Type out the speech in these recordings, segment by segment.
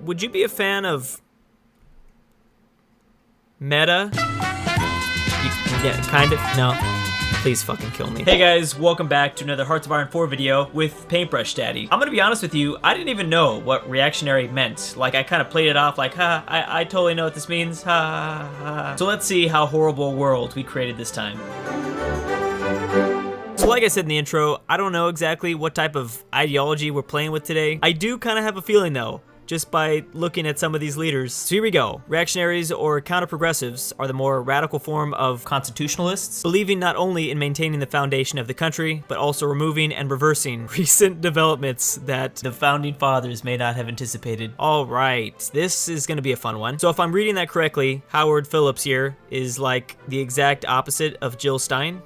would you be a fan of meta? Yeah, kind of. No. Please fucking kill me. Hey guys, welcome back to another Hearts of Iron 4 video with Paintbrush Daddy. I'm gonna be honest with you, I didn't even know what reactionary meant. Like, I kind of played it off like, ha, I totally know what this means, ha, ha. So let's see how horrible a world we created this time. So like I said in the intro, I don't know exactly what type of ideology we're playing with today. I do kind of have a feeling though, just by looking at some of these leaders. So here we go. Reactionaries or counter-progressives are the more radical form of constitutionalists, believing not only in maintaining the foundation of the country, but also removing and reversing recent developments that the founding fathers may not have anticipated. All right, this is gonna be a fun one. So if I'm reading that correctly, Howard Phillips here is like the exact opposite of Jill Stein.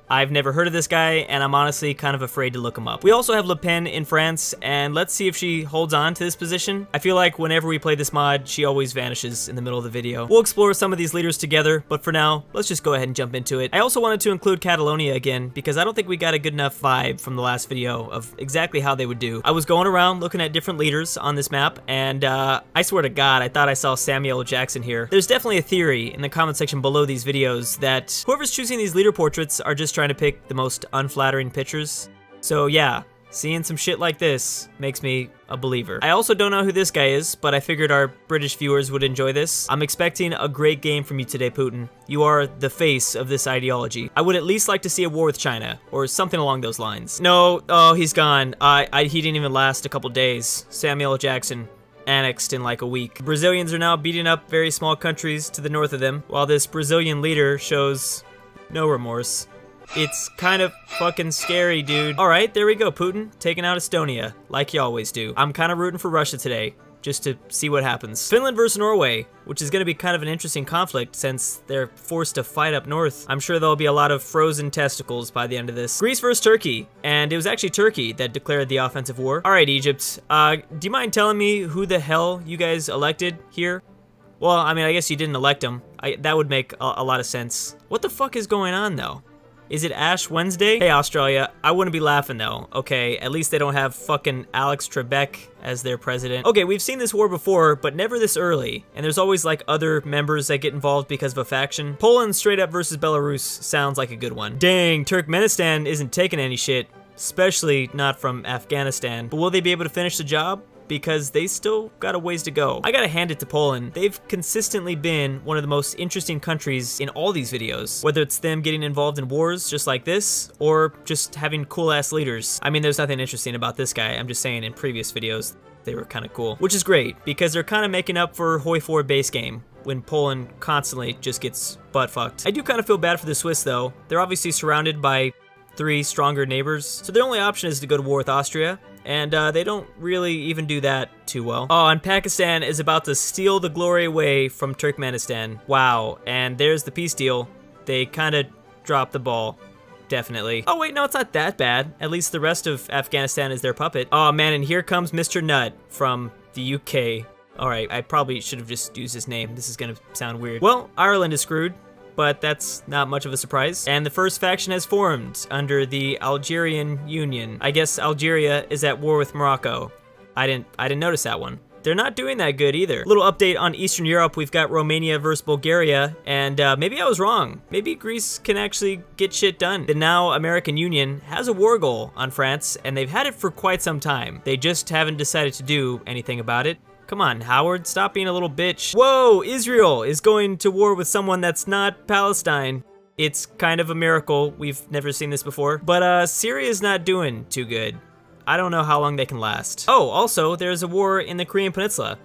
I've never heard of this guy, and I'm honestly kind of afraid to look him up. We also have Le Pen in France, and let's see if she holds on to this position. I feel like whenever we play this mod, she always vanishes in the middle of the video. We'll explore some of these leaders together, but for now, let's just go ahead and jump into it. I also wanted to include Catalonia again, because I don't think we got a good enough vibe from the last video of exactly how they would do. I was going around looking at different leaders on this map, and I swear to God, I thought I saw Samuel L. Jackson here. There's definitely a theory in the comment section below these videos that whoever's choosing these leader portraits are just trying to pick the most unflattering pictures. So yeah, seeing some shit like this makes me a believer. I also don't know who this guy is, but I figured our British viewers would enjoy this. I'm expecting a great game from you today, Putin. You are the face of this ideology. I would at least like to see a war with China, or something along those lines. No, oh, he's gone. He didn't even last a couple days. Samuel L. Jackson annexed in like a week. Brazilians are now beating up very small countries to the north of them, while this Brazilian leader shows no remorse. It's kind of fucking scary, dude. All right, there we go, Putin, taking out Estonia, like you always do. I'm kind of rooting for Russia today, just to see what happens. Finland versus Norway, which is gonna be kind of an interesting conflict since they're forced to fight up north. I'm sure there'll be a lot of frozen testicles by the end of this. Greece versus Turkey, and it was actually Turkey that declared the offensive war. All right, Egypt, do you mind telling me who the hell you guys elected here? Well, I mean, I guess you didn't elect them. That would make a lot of sense. What the fuck is going on, though? Is it Ash Wednesday? Hey, Australia, I wouldn't be laughing though, okay? At least they don't have fucking Alex Trebek as their president. Okay, we've seen this war before, but never this early. And there's always like other members that get involved because of a faction. Poland straight up versus Belarus sounds like a good one. Dang, Turkmenistan isn't taking any shit, especially not from Afghanistan. But will they be able to finish the job? Because they still got a ways to go. I gotta hand it to Poland. They've consistently been one of the most interesting countries in all these videos, whether it's them getting involved in wars just like this, or just having cool ass leaders. I mean, there's nothing interesting about this guy. I'm just saying in previous videos, they were kind of cool, which is great because they're kind of making up for HOI4 base game when Poland constantly just gets butt fucked. I do kind of feel bad for the Swiss though. They're obviously surrounded by 3 stronger neighbors, so their only option is to go to war with Austria, and they don't really even do that too well. Oh, and Pakistan is about to steal the glory away from Turkmenistan. Wow, and there's the peace deal. They kind of dropped the ball, definitely. Oh wait, no, it's not that bad. At least the rest of Afghanistan is their puppet. Oh man, and here comes Mr. Nutt from the UK. All right, I probably should have just used his name. This is gonna sound weird. Well, Ireland is screwed, but that's not much of a surprise. And the first faction has formed under the Algerian Union. I guess Algeria is at war with Morocco. I didn't notice that one. They're not doing that good either. Little update on Eastern Europe. We've got Romania versus Bulgaria, and maybe I was wrong. Maybe Greece can actually get shit done. The now American Union has a war goal on France, and they've had it for quite some time. They just haven't decided to do anything about it. Come on, Howard, stop being a little bitch. Whoa, Israel is going to war with someone that's not Palestine. It's kind of a miracle. We've never seen this before. But Syria's not doing too good. I don't know how long they can last. Oh, also, there's a war in the Korean Peninsula.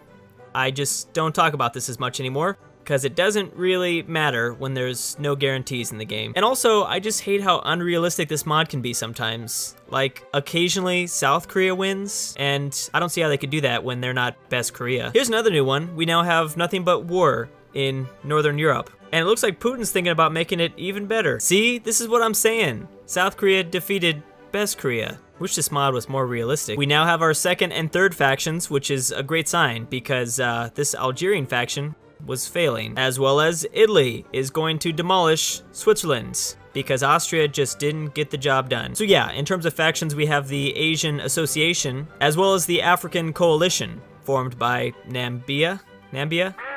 I just don't talk about this as much anymore, because it doesn't really matter when there's no guarantees in the game. And also, I just hate how unrealistic this mod can be sometimes. Like, occasionally South Korea wins, and I don't see how they could do that when they're not best Korea. Here's another new one. We now have nothing but war in Northern Europe. And it looks like Putin's thinking about making it even better. See, this is what I'm saying. South Korea defeated best Korea. Wish this mod was more realistic. We now have our second and third factions, which is a great sign because this Algerian faction was failing, as well as Italy is going to demolish Switzerland because Austria just didn't get the job done. So yeah, in terms of factions, we have the Asian Association as well as the African Coalition. formed by Nambia?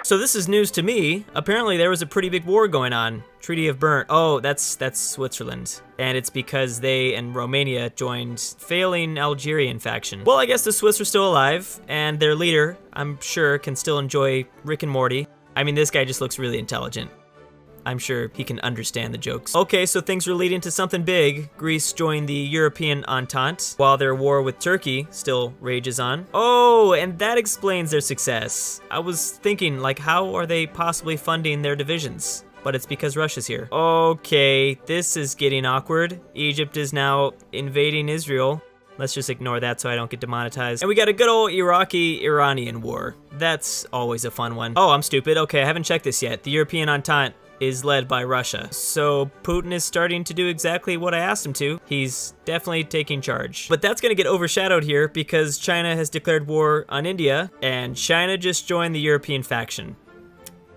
So this is news to me. Apparently there was a pretty big war going on. Treaty of Bern. Oh, that's Switzerland. And it's because they and Romania joined failing Algerian faction. Well, I guess the Swiss are still alive, and their leader, I'm sure, can still enjoy Rick and Morty. I mean, this guy just looks really intelligent. I'm sure he can understand the jokes. Okay, so things are leading to something big. Greece joined the European Entente, while their war with Turkey still rages on. Oh, and that explains their success. I was thinking, like, how are they possibly funding their divisions? But it's because Russia's here. Okay, this is getting awkward. Egypt is now invading Israel. Let's just ignore that so I don't get demonetized. And we got a good old Iraqi-Iranian war. That's always a fun one. Oh, I'm stupid. Okay, I haven't checked this yet. The European Entente is led by Russia. So Putin is starting to do exactly what I asked him to. He's definitely taking charge. But that's gonna get overshadowed here because China has declared war on India, and China just joined the European faction.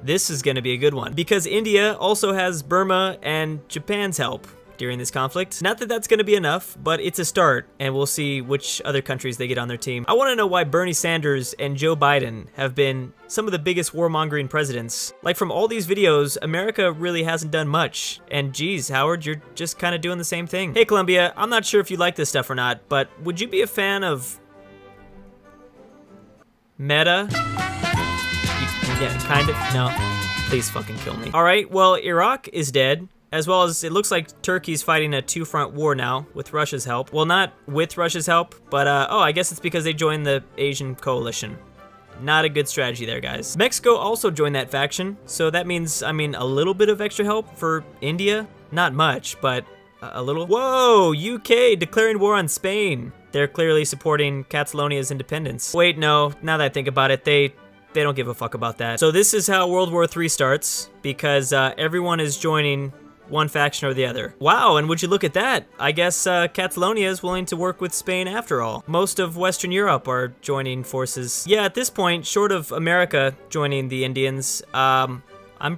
This is gonna be a good one because India also has Burma and Japan's help during this conflict. Not that that's gonna be enough, but it's a start, and we'll see which other countries they get on their team. I wanna know why Bernie Sanders and Joe Biden have been some of the biggest warmongering presidents. Like, from all these videos, America really hasn't done much. And geez, Howard, you're just kinda doing the same thing. Hey, Columbia, I'm not sure if you like this stuff or not, but would you be a fan of Meta? Yeah, kind of. No, please fucking kill me. All right, well, Iraq is dead. As well as it looks like Turkey's fighting a two-front war now with Russia's help. Well, not with Russia's help, but oh, I guess it's because they joined the Asian coalition. Not a good strategy there, guys. Mexico also joined that faction, so that means, I mean, a little bit of extra help for India. Not much, but a little. Whoa, UK declaring war on Spain. They're clearly supporting Catalonia's independence. Wait, no, now that I think about it, they don't give a fuck about that. So this is how World War III starts, because everyone is joining one faction or the other. Wow, and would you look at that? I guess Catalonia is willing to work with Spain after all. Most of Western Europe are joining forces. Yeah, at this point, short of America joining the Indians, I'm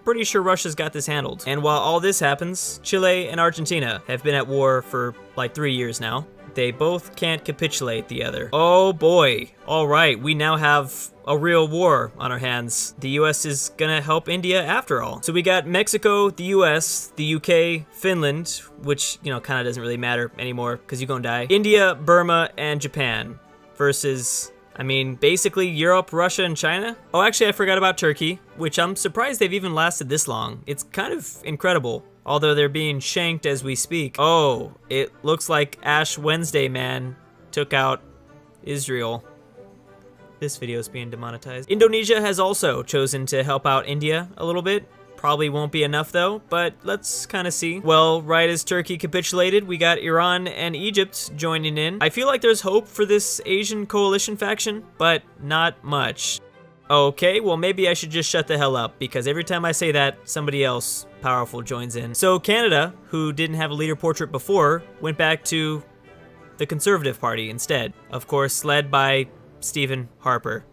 pretty sure Russia's got this handled. And while all this happens, Chile and Argentina have been at war for like 3 years now. They both can't capitulate the other. Oh boy. All right, we now have a real war on our hands. The US is gonna help India after all. So we got Mexico, the US, the UK, Finland, which, you know, kind of doesn't really matter anymore because you're gonna die. India, Burma, and Japan versus, I mean, basically Europe, Russia, and China. Oh, actually, I forgot about Turkey, which I'm surprised they've even lasted this long. It's kind of incredible. Although they're being shanked as we speak. Oh, it looks like Ash Wednesday Man took out Israel. This video is being demonetized. Indonesia has also chosen to help out India a little bit. Probably won't be enough though, but let's kind of see. Well, right as Turkey capitulated, we got Iran and Egypt joining in. I feel like there's hope for this Asian coalition faction, but not much. Okay, well maybe I should just shut the hell up, because every time I say that, somebody else powerful joins in. So Canada, who didn't have a leader portrait before, went back to the Conservative Party instead. Of course, led by Stephen Harper.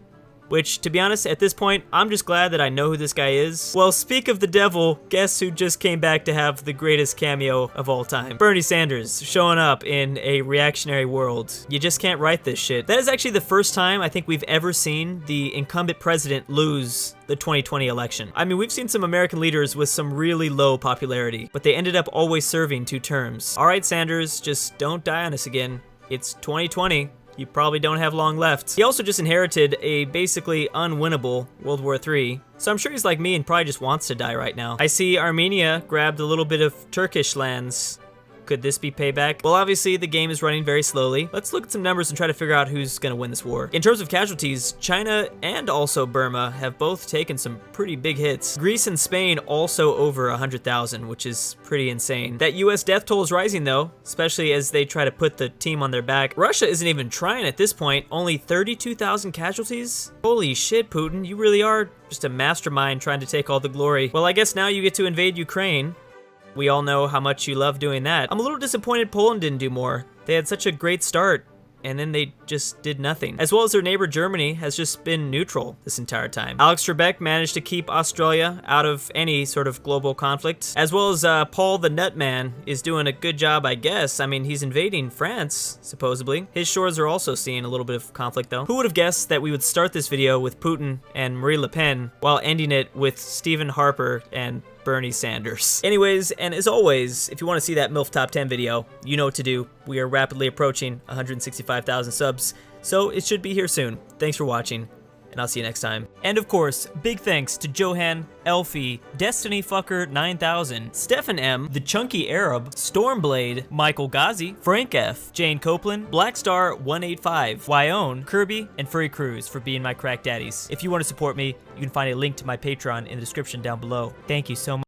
Which, to be honest, at this point, I'm just glad that I know who this guy is. Well, speak of the devil, guess who just came back to have the greatest cameo of all time? Bernie Sanders, showing up in a reactionary world. You just can't write this shit. That is actually the first time I think we've ever seen the incumbent president lose the 2020 election. I mean, we've seen some American leaders with some really low popularity, but they ended up always serving 2 terms. All right, Sanders, just don't die on us again. It's 2020. You probably don't have long left. He also just inherited a basically unwinnable World War III, so I'm sure he's like me and probably just wants to die right now. I see Armenia grabbed a little bit of Turkish lands. Could this be payback? Well, obviously the game is running very slowly. Let's look at some numbers and try to figure out who's gonna win this war. In terms of casualties, China and also Burma have both taken some pretty big hits. Greece and Spain also over 100,000, which is pretty insane. That US death toll is rising though, especially as they try to put the team on their back. Russia isn't even trying at this point, only 32,000 casualties? Holy shit, Putin, you really are just a mastermind trying to take all the glory. Well, I guess now you get to invade Ukraine. We all know how much you love doing that. I'm a little disappointed Poland didn't do more. They had such a great start. and then they just did nothing. As well as their neighbor Germany has just been neutral this entire time. Alex Trebek managed to keep Australia out of any sort of global conflict, as well as Paul the Nutman is doing a good job, I guess. I mean, he's invading France, supposedly. His shores are also seeing a little bit of conflict, though. Who would have guessed that we would start this video with Putin and Marie Le Pen while ending it with Stephen Harper and Bernie Sanders. Anyways, and as always, if you want to see that MILF Top 10 video, you know what to do. We are rapidly approaching 165,000 subs, so it should be here soon. Thanks for watching, and I'll see you next time. And of course, big thanks to Johan, Elfie, Destiny Fucker 9000, Stefan M, The Chunky Arab, Stormblade, Michael Ghazi, Frank F, Jane Copeland, Blackstar 185, Wyone, Kirby, and Furry Cruz for being my crack daddies. If you want to support me, you can find a link to my Patreon in the description down below. Thank you so much.